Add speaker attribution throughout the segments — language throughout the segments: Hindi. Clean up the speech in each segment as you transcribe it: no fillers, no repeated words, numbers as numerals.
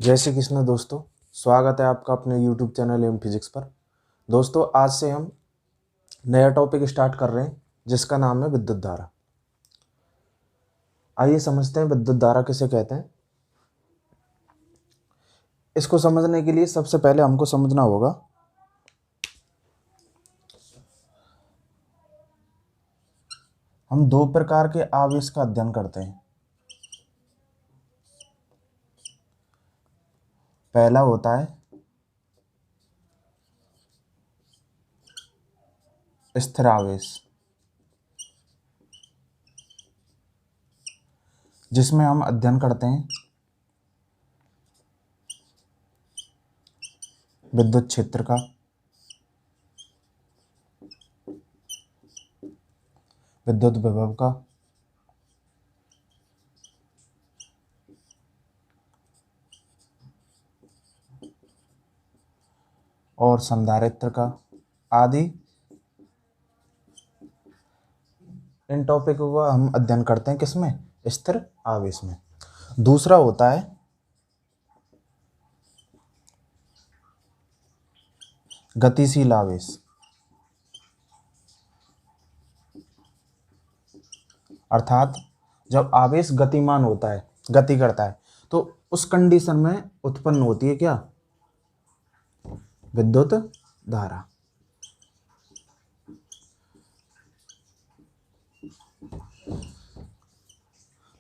Speaker 1: जय श्री कृष्ण दोस्तों। स्वागत है आपका अपने YouTube चैनल एम फिजिक्स पर। दोस्तों आज से हम नया टॉपिक स्टार्ट कर रहे हैं जिसका नाम है विद्युत धारा। आइए समझते हैं विद्युत धारा किसे कहते हैं। इसको समझने के लिए सबसे पहले हमको समझना होगा हम दो प्रकार के आवेश का अध्ययन करते हैं। पहला होता है स्थिर आवेश, जिसमें हम अध्ययन करते हैं विद्युत क्षेत्र का, विद्युत विभव का, और संधारित्र का आदि। इन टॉपिकों का हम अध्ययन करते हैं किसमें? स्थिर आवेश में। दूसरा होता है गतिशील आवेश, अर्थात जब आवेश गतिमान होता है, गति करता है, तो उस कंडीशन में उत्पन्न होती है क्या? विद्युत धारा।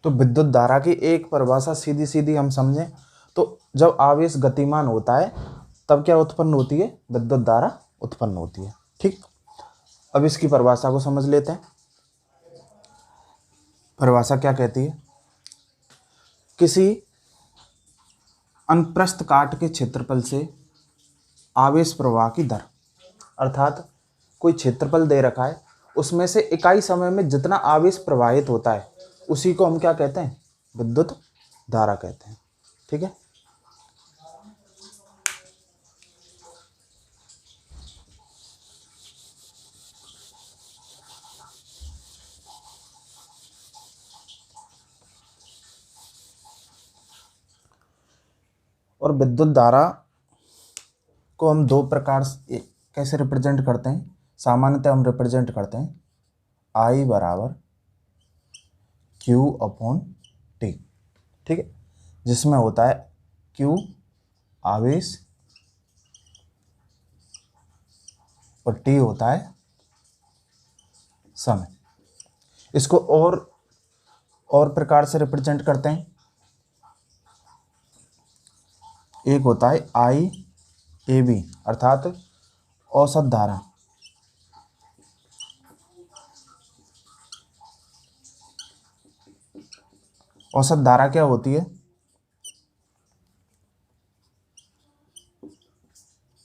Speaker 1: तो विद्युत धारा की एक परिभाषा सीधी सीधी हम समझें तो जब आवेश गतिमान होता है तब क्या उत्पन्न होती है? विद्युत धारा उत्पन्न होती है। ठीक, अब इसकी परिभाषा को समझ लेते हैं। परिभाषा क्या कहती है? किसी अनुप्रस्थ काट के क्षेत्रफल से आवेश प्रवाह की दर, अर्थात कोई क्षेत्रफल दे रखा है, उसमें से इकाई समय में जितना आवेश प्रवाहित होता है उसी को हम क्या कहते हैं? विद्युत धारा कहते हैं। ठीक है, और विद्युत धारा को हम दो प्रकार से कैसे रिप्रेजेंट करते हैं? सामान्यतः हम रिप्रेजेंट करते हैं I बराबर Q अपॉन T। ठीक है, जिसमें होता है Q आवेश और T होता है समय। इसको और प्रकार से रिप्रेजेंट करते हैं। एक होता है IAB, अर्थात औसत धारा। औसत धारा क्या होती है?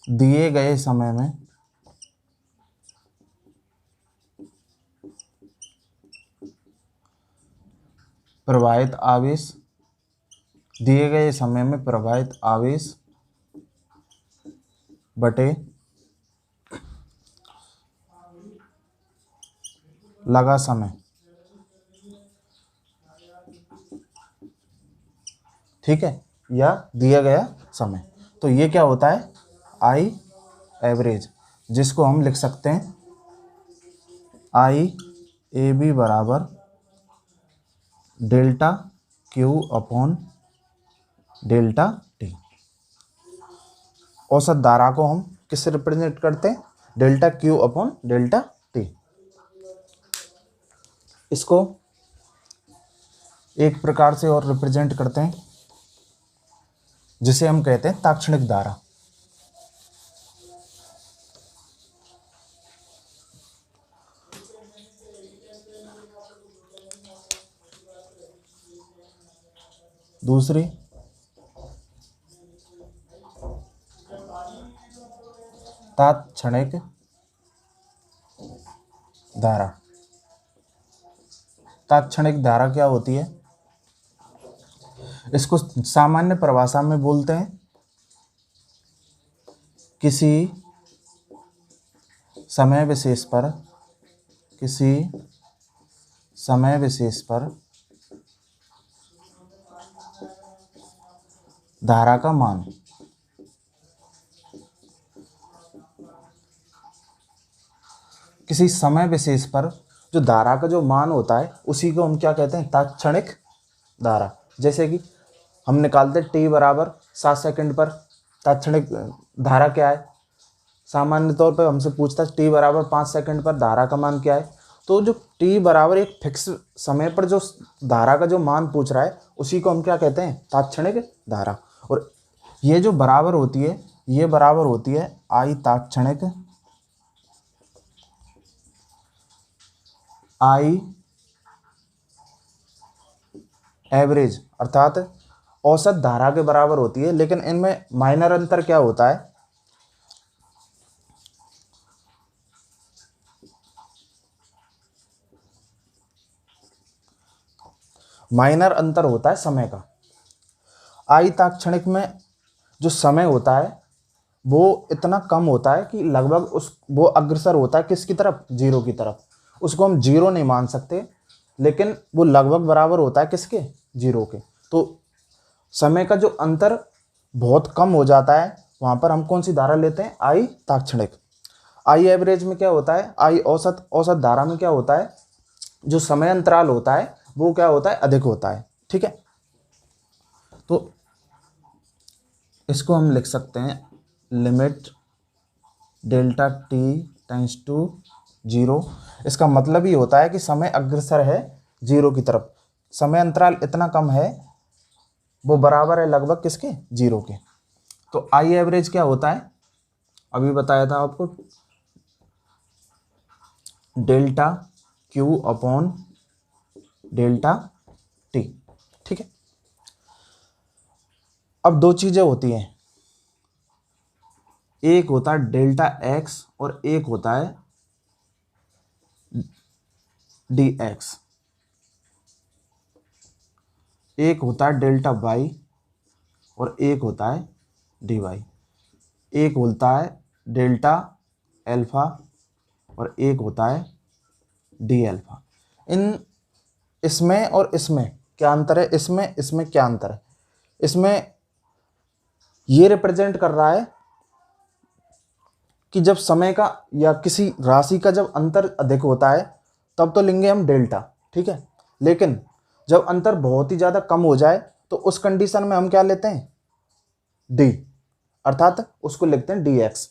Speaker 1: दिए गए समय में प्रवाहित आवेश, दिए गए समय में प्रवाहित आवेश बटे लगा समय। ठीक है, या दिया गया समय। तो ये क्या होता है? आई एवरेज, जिसको हम लिख सकते हैं IAB बराबर delta Q upon delta T। औसत धारा को हम किससे रिप्रेजेंट करते हैं? Delta Q upon delta T। इसको एक प्रकार से और रिप्रेजेंट करते हैं जिसे हम कहते हैं तात्क्षणिक धारा। दूसरी तात्क्षणिक धारा। तात्क्षणिक धारा क्या होती है? इसको सामान्य परिभाषा में बोलते हैं किसी समय विशेष पर, किसी समय विशेष पर धारा का मान, किसी समय विशेष पर जो धारा का जो मान होता है उसी को हम क्या कहते हैं, तात्क्षणिक धारा। जैसे कि हम निकालते t बराबर 7 सेकंड पर, तात्क्षणिक धारा क्या है, सामान्य तौर पर हमसे पूछता है t बराबर 5 सेकंड पर धारा का मान क्या है। तो जो t बराबर एक फिक्स समय पर जो धारा का जो मान पूछ रहा है उसी को हम क्या कहते हैं, तात्क्षणिक धारा। और ये जो बराबर होती है, ये बराबर होती है I तात्क्षणिक, I एवरेज, अर्थात औसत धारा के बराबर होती है। लेकिन इनमें माइनर अंतर क्या होता है, माइनर अंतर होता है समय का। आई तात्क्षणिक में जो समय होता है वो इतना कम होता है कि लगभग वो अग्रसर होता है किसकी तरफ, जीरो की तरफ। उसको हम जीरो नहीं मान सकते, लेकिन वो लगभग बराबर होता है किसके, जीरो के। तो समय का जो अंतर बहुत कम हो जाता है, वहाँ पर हम कौन सी धारा लेते हैं, आई तात्क्षणिक। आई एवरेज में क्या होता है, आई औसत, औसत धारा में क्या होता है, जो समय अंतराल होता है वो क्या होता है, अधिक होता है। ठीक है, तो इसको हम लिख सकते हैं limit delta t tends to zero. इसका मतलब ही होता है कि समय अग्रसर है जीरो की तरफ, समय अंतराल इतना कम है, वो बराबर है लगभग किसके, जीरो के। तो आई एवरेज क्या होता है, अभी बताया था आपको, delta Q upon delta T. ठीक है, अब दो चीजें होती हैं, एक होता है डेल्टा एक्स और एक होता है डी एक्स। एक होता है डेल्टा वाई और एक होता है डी वाई। एक होता है डेल्टा एल्फा और एक होता है डी एल्फा। इन इसमें और इसमें क्या अंतर है, इसमें इसमें क्या अंतर है, इसमें ये रिप्रेजेंट कर रहा है कि जब समय का या किसी राशि का जब अंतर अधिक होता है तब तो लेंगे हम डेल्टा, ठीक है। लेकिन जब अंतर बहुत ही ज़्यादा कम हो जाए तो उस कंडीशन में हम क्या लेते हैं, डी, अर्थात उसको लिखते हैं डी एक्स।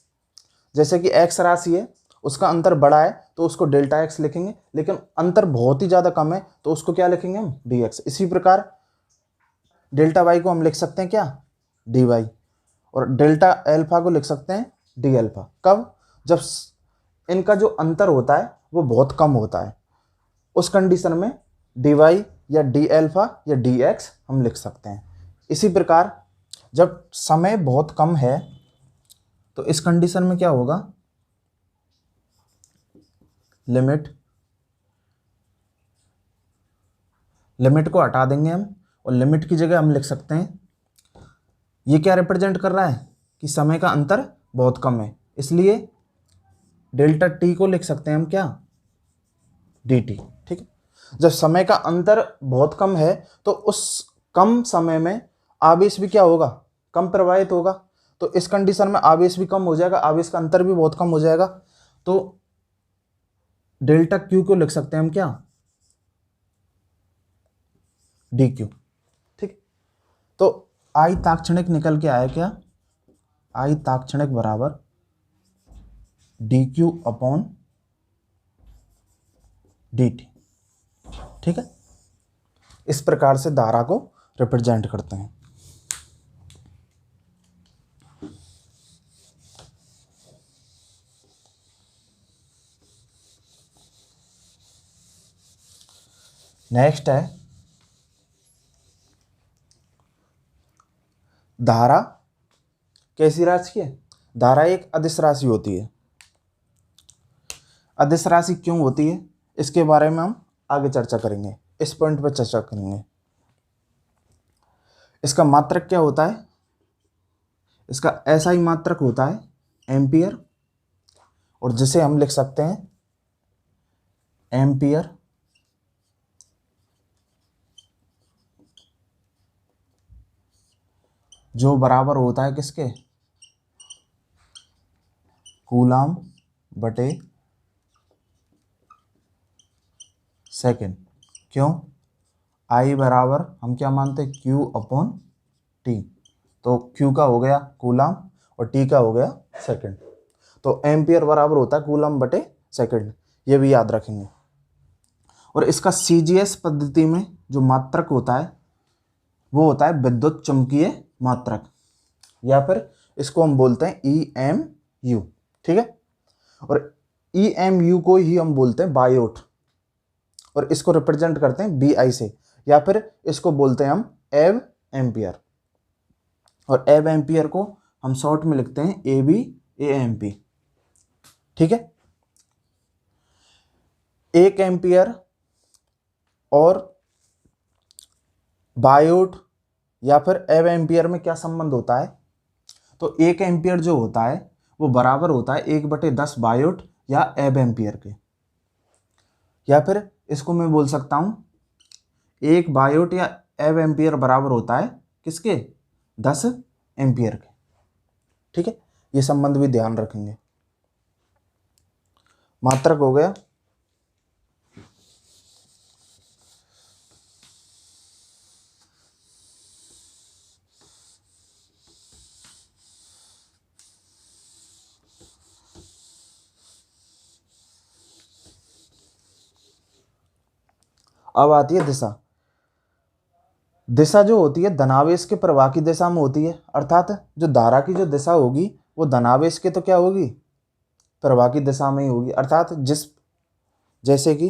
Speaker 1: जैसे कि एक्स राशि है, उसका अंतर बड़ा है तो उसको डेल्टा एक्स लिखेंगे, लेकिन अंतर बहुत ही ज़्यादा कम है तो उसको क्या लिखेंगे हम, डी एक्स। इसी प्रकार डेल्टा वाई को हम लिख सकते हैं क्या, डी वाई, और डेल्टा एल्फा को लिख सकते हैं डी एल्फा। कब, जब इनका जो अंतर होता है वो बहुत कम होता है, उस कंडीशन में डी वाई या डी एल्फा या डी एक्स हम लिख सकते हैं। इसी प्रकार जब समय बहुत कम है तो इस कंडीशन में क्या होगा, लिमिट को हटा देंगे हम और लिमिट की जगह हम लिख सकते हैं, ये क्या रिप्रेजेंट कर रहा है कि समय का अंतर बहुत कम है, इसलिए डेल्टा टी को लिख सकते हैं हम क्या, डी टी। ठीक है, जब समय का अंतर बहुत कम है तो उस कम समय में आवेश भी क्या होगा, कम प्रवाहित होगा। तो इस कंडीशन में आवेश भी कम हो जाएगा, आवेश का अंतर भी बहुत कम हो जाएगा। तो डेल्टा क्यू को लिख सकते हैं हम क्या, डी क्यू। ठीक, तो आई तात्क्षणिक निकल के आया क्या, आई तात्क्षणिक बराबर D Q upon D T. ठीक है, इस प्रकार से धारा को रिप्रेजेंट करते हैं। नेक्स्ट है धारा कैसी राशि है, धारा एक अदिश राशि होती है। अदिश राशि क्यों होती है इसके बारे में हम आगे चर्चा करेंगे, इस पॉइंट पर चर्चा करेंगे। इसका मात्रक क्या होता है, इसका ऐसा ही मात्रक होता है एम्पियर, और जिसे हम लिख सकते हैं एम्पियर जो बराबर होता है किसके, कूलाम बटे सेकेंड। क्यों, आई बराबर हम क्या मानते हैं, क्यू अपॉन टी। तो क्यू का हो गया कूलाम और टी का हो गया सेकेंड। तो एम्पियर बराबर होता है कूलाम बटे सेकेंड, ये भी याद रखेंगे। और इसका सीजीएस पद्धति में जो मात्रक होता है वो होता है विद्युत चुंबकीय मात्रक, या फिर इसको हम बोलते हैं EMU। ठीक है, और EMU को ही हम बोलते हैं बायोट, और इसको रिप्रेजेंट करते हैं BI से, या फिर इसको बोलते हैं हम एव एम्पियर। और एव एम्पियर को हम शॉर्ट में लिखते हैं ABAMP। ठीक है, 1 एम्पियर और बायोट या फिर एव एम्पियर में क्या संबंध होता है, तो 1 एम्पियर जो होता है वो बराबर होता है 1/10 बायोट या एव एम्पियर के, या फिर इसको मैं बोल सकता हूं 1 बायोट या एव एम्पियर बराबर होता है किसके, 10 एम्पियर के। ठीक है, ये संबंध भी ध्यान रखेंगे। मात्रक हो गया। अब आती है दिशा। दिशा जो होती है धनावेश के प्रवाह की दिशा में होती है, अर्थात जो धारा की जो दिशा होगी वो धनावेश के तो क्या होगी, प्रवाह की दिशा में ही होगी। अर्थात जैसे कि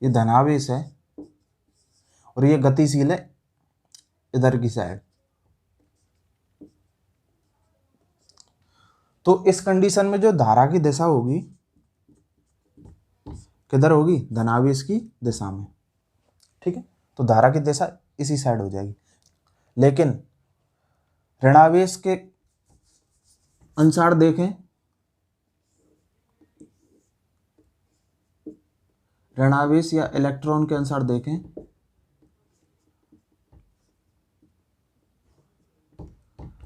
Speaker 1: ये धनावेश है और ये गतिशील है इधर की साइड, तो इस कंडीशन में जो धारा की दिशा होगी किधर होगी, धनावेश की दिशा में। ठीक है, तो धारा की दिशा इसी साइड हो जाएगी। लेकिन ऋणावेश के अनुसार देखें, ऋणावेश या इलेक्ट्रॉन के अनुसार देखें,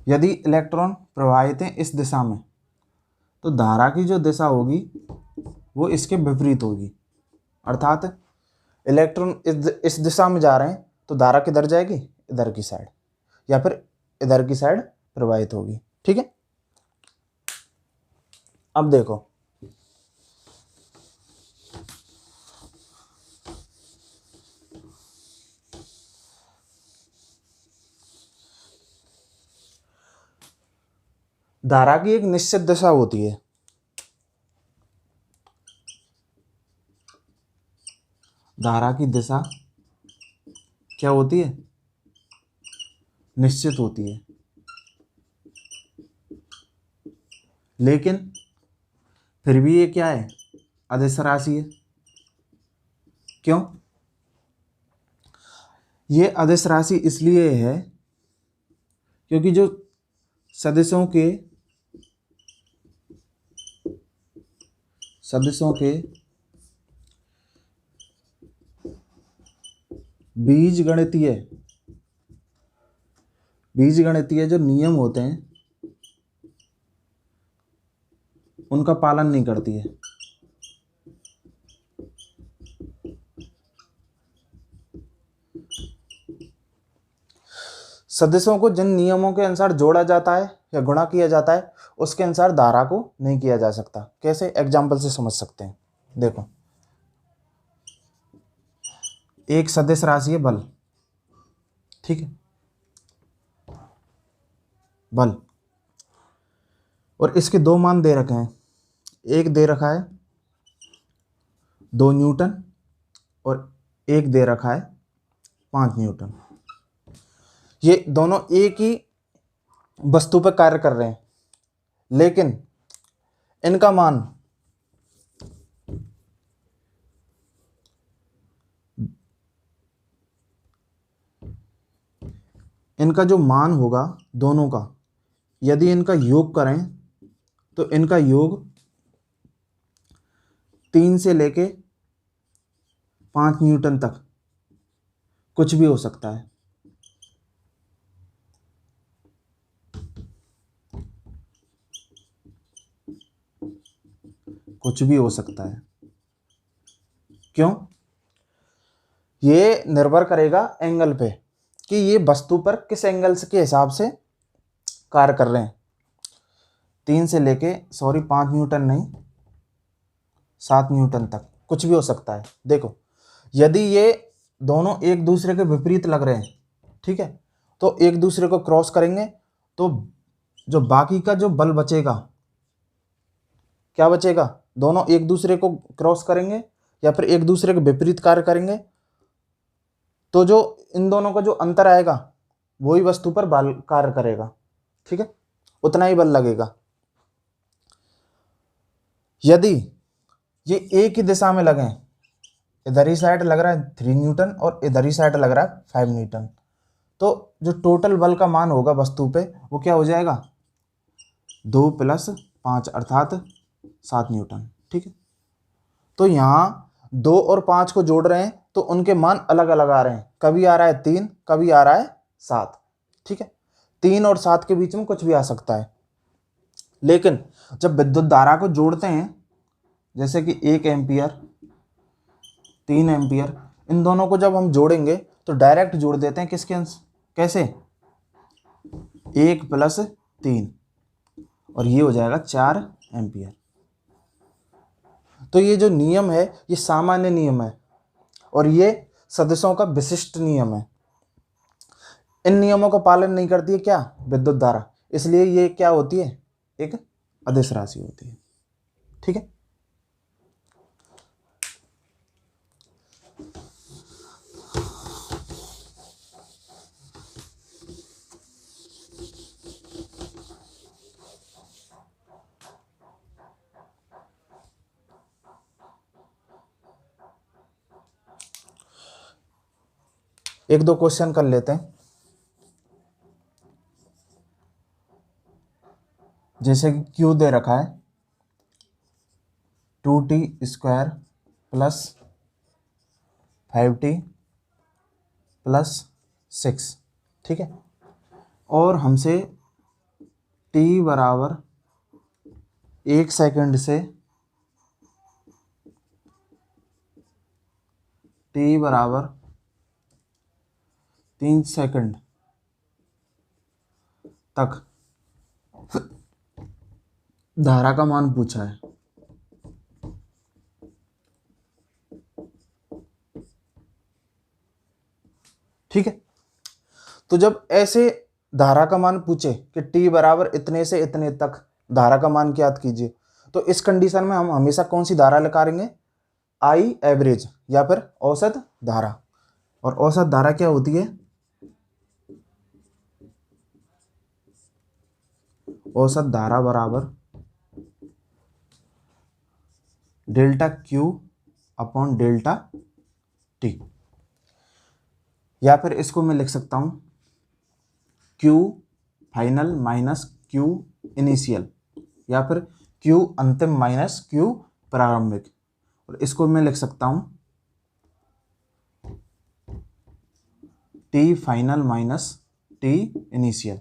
Speaker 1: यदि इलेक्ट्रॉन प्रवाहित हैं इस दिशा में तो धारा की जो दिशा होगी वो इसके विपरीत होगी। अर्थात इलेक्ट्रॉन इस दिशा में जा रहे हैं तो धारा किधर जाएगी, इधर की साइड, या फिर इधर की साइड प्रवाहित होगी। ठीक है, अब देखो धारा की एक निश्चित दिशा होती है, धारा की दिशा क्या होती है, निश्चित होती है। लेकिन फिर भी ये क्या है, अदिश राशि है। क्यों, ये अदिश राशि इसलिए है क्योंकि जो सदिशों के बीजगणितीय जो नियम होते हैं उनका पालन नहीं करती है। सदिशों को जिन नियमों के अनुसार जोड़ा जाता है या गुणा किया जाता है उसके अनुसार धारा को नहीं किया जा सकता। कैसे, एग्जाम्पल से समझ सकते हैं। देखो, एक सदिश राशि है बल, ठीक है, बल, और इसके 2 मान दे रखे हैं। एक दे रखा है 2 न्यूटन और एक दे रखा है 5 न्यूटन। ये दोनों एक ही वस्तु पर कार्य कर रहे हैं, लेकिन इनका मान इनका जो मान होगा दोनों का, यदि इनका योग करें तो इनका योग 3 से लेके 5 न्यूटन तक कुछ भी हो सकता है। कुछ भी हो सकता है। क्यों? ये निर्भर करेगा एंगल पे कि ये वस्तु पर किस एंगल के हिसाब से कार्य कर रहे हैं। 3 से लेके 5 न्यूटन नहीं, 7 न्यूटन तक कुछ भी हो सकता है। देखो, यदि ये दोनों एक दूसरे के विपरीत लग रहे हैं, ठीक है, तो एक दूसरे को क्रॉस करेंगे तो जो बाकी का जो बल बचेगा, क्या बचेगा? दोनों एक दूसरे को क्रॉस करेंगे या फिर एक दूसरे के विपरीत कार्य करेंगे, तो जो इन दोनों का जो अंतर आएगा वही वस्तु पर बल कार्य करेगा, ठीक है, उतना ही बल लगेगा। यदि ये एक ही दिशा में लगे, इधर ही साइड लग रहा है 3 न्यूटन और इधर ही साइड लग रहा है 5 न्यूटन, तो जो टोटल बल का मान होगा वस्तु पे वो क्या हो जाएगा? 2 + 5 अर्थात 7 न्यूटन, ठीक है। तो यहाँ 2 और 5 को जोड़ रहे हैं तो उनके मान अलग अलग आ रहे हैं, कभी आ रहा है 3, कभी आ रहा है 7, ठीक है। 3 और 7 के बीच में कुछ भी आ सकता है। लेकिन जब विद्युत धारा को जोड़ते हैं, जैसे कि 1 एम्पियर, 3 एम्पियर, इन दोनों को जब हम जोड़ेंगे तो डायरेक्ट जोड़ देते हैं किसके अंश, कैसे? 1 + 3 और ये हो जाएगा 4 एम्पियर। तो ये जो नियम है ये सामान्य नियम है और ये सदिशों का विशिष्ट नियम है। इन नियमों का पालन नहीं करती है क्या? विद्युत धारा, इसलिए ये क्या होती है? एक अदिश राशि होती है, ठीक है। एक दो क्वेश्चन कर लेते हैं। जैसे कि Q दे रखा है 2t² + 5t + 6, ठीक है, और हमसे t बराबर 1 सेकंड से t बराबर 3 सेकंड तक धारा का मान पूछा है। ठीक है, तो जब ऐसे धारा का मान पूछे कि t बराबर इतने से इतने तक धारा का मान ज्ञात कीजिए, तो इस कंडीशन में हम हमेशा कौन सी धारा निकालेंगे? आई एवरेज या फिर औसत धारा। और औसत धारा क्या होती है? औसत धारा बराबर ΔQ/ΔT, या फिर इसको मैं लिख सकता हूं Q final minus Q initial, या फिर Q अंतिम माइनस Q प्रारंभिक, और इसको मैं लिख सकता हूं T final minus T initial,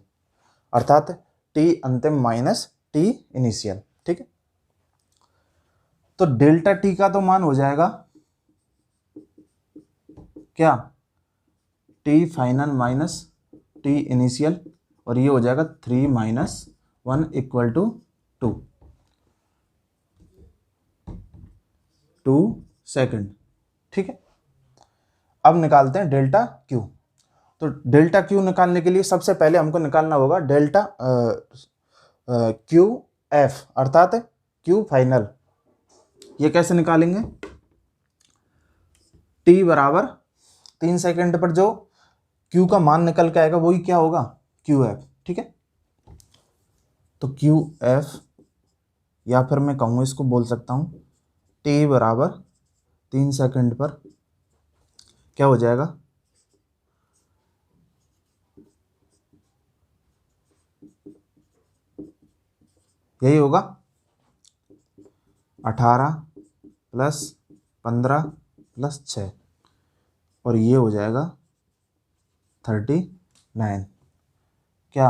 Speaker 1: अर्थात T अंतिम माइनस T इनिशियल, ठीक है। तो ΔT का तो मान हो जाएगा क्या? T final minus T initial, और ये हो जाएगा 3 - 1 = 2 सेकंड, ठीक है। अब निकालते हैं ΔQ। तो ΔQ निकालने के लिए सबसे पहले हमको निकालना होगा QF अर्थात Q फाइनल। ये कैसे निकालेंगे? T बराबर 3 सेकंड पर जो Q का मान निकल के आएगा वही क्या होगा? QF, ठीक है। तो QF, या फिर मैं कहूँगा इसको बोल सकता हूँ T बराबर 3 सेकंड पर क्या हो जाएगा? यही होगा 18 प्लस 15 प्लस 6 और ये हो जाएगा 39 क्या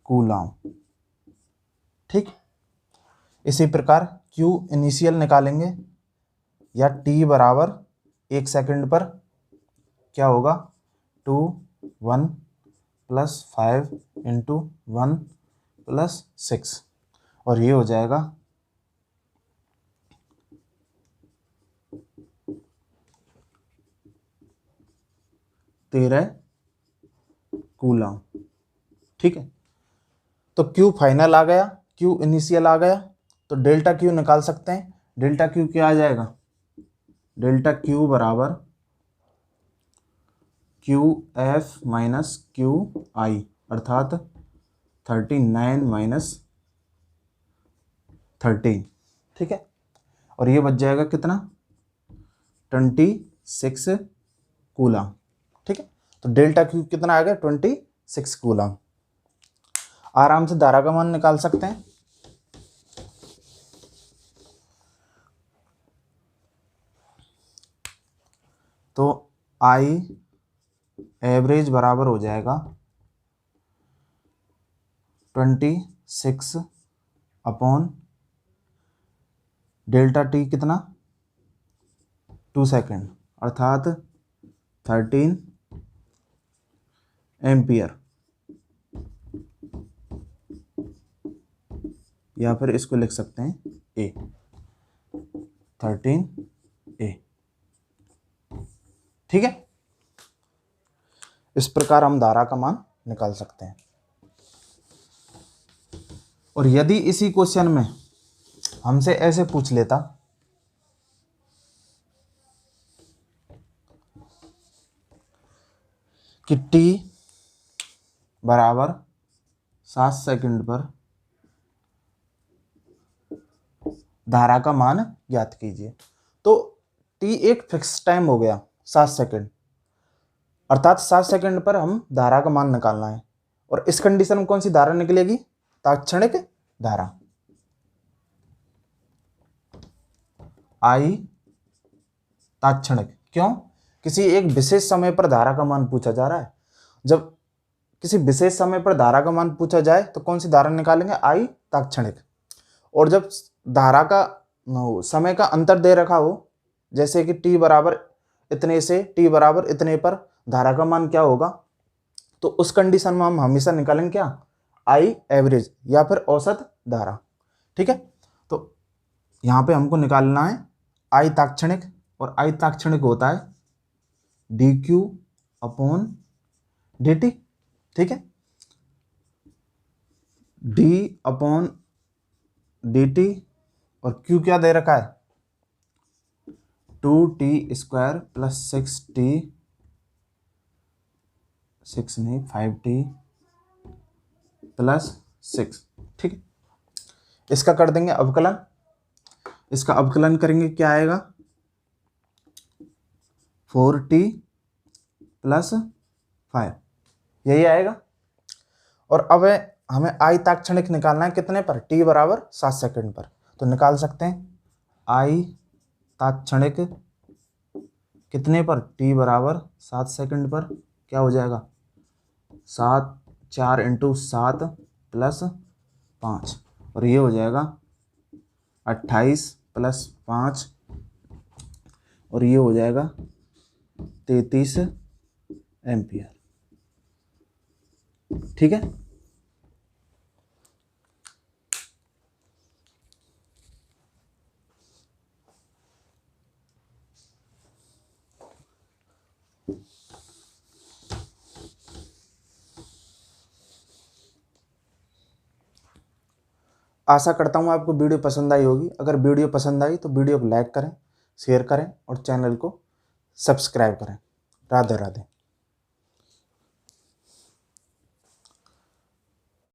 Speaker 1: कूलम। ठीक, इसी प्रकार Q इनिशियल निकालेंगे या T बराबर 1 सेकंड पर क्या होगा 2 1 प्लस 5 इंटू 1 प्लस 6 और ये हो जाएगा 13 कूलम। ठीक है, तो Q फाइनल आ गया, Q इनिशियल आ गया, तो डेल्टा Q निकाल सकते हैं। डेल्टा Q क्या आ जाएगा, डेल्टा Q बराबर QF माइनस QI अर्थात 39 माइनस 13। ठीक है, और ये बच जाएगा कितना 26 कूलम। ठीक है, तो डेल्टा Q कितना आ गया 26 कूलम। आराम से धारा का मान निकाल सकते हैं। तो I एवरेज बराबर हो जाएगा 26 अपॉन डेल्टा T कितना 2 सेकेंड अर्थात 13 एम्पियर, या फिर इसको लिख सकते हैं A 13A। ठीक है, इस प्रकार हम धारा का मान निकाल सकते हैं। और यदि इसी क्वेश्चन में हमसे ऐसे पूछ लेता कि T बराबर 7 सेकंड पर धारा का मान ज्ञात कीजिए, तो T एक फिक्स टाइम हो गया 7 सेकंड, अर्थात 7 सेकंड पर हम धारा का मान निकालना है। और इस कंडीशन में कौन सी धारा निकलेगी, तात्क्षणिक धारा I तात्क्षणिक। क्यों, किसी एक विशेष समय पर धारा का मान पूछा जा रहा है। जब किसी विशेष समय पर धारा का मान पूछा जाए तो कौन सी धारा निकालेंगे, I तात्क्षणिक। और जब धारा का समय का अंतर दे रखा हो, जैसे कि T बराबर इतने से T बराबर इतने पर धारा का मान क्या होगा, तो उस कंडीशन में हम हमेशा निकालेंगे क्या, I एवरेज या फिर औसत धारा। ठीक है, तो यहाँ पे हमको निकालना है I तात्क्षणिक, और I तात्क्षणिक होता है dQ अपॉन dt। ठीक है, d अपॉन dt और Q क्या दे रखा है 2t square plus 5t plus 6। ठीक है, इसका कर देंगे अवकलन। इसका अवकलन करेंगे क्या आएगा 4t प्लस 5, यही आएगा। और अब हमें I तात्क्षणिक निकालना है कितने पर, T बराबर 7 सेकंड पर, तो निकाल सकते हैं I तात्क्षणिक कितने पर, T बराबर 7 सेकंड पर, क्या हो जाएगा 4 इंटू 7 प्लस 5 और ये हो जाएगा 28 प्लस 5 और ये हो जाएगा 33 एम्पियर। ठीक है, आशा करता हूँ आपको वीडियो पसंद आई होगी। अगर वीडियो पसंद आई तो वीडियो को लाइक करें, शेयर करें और चैनल को सब्सक्राइब करें। राधे राधे।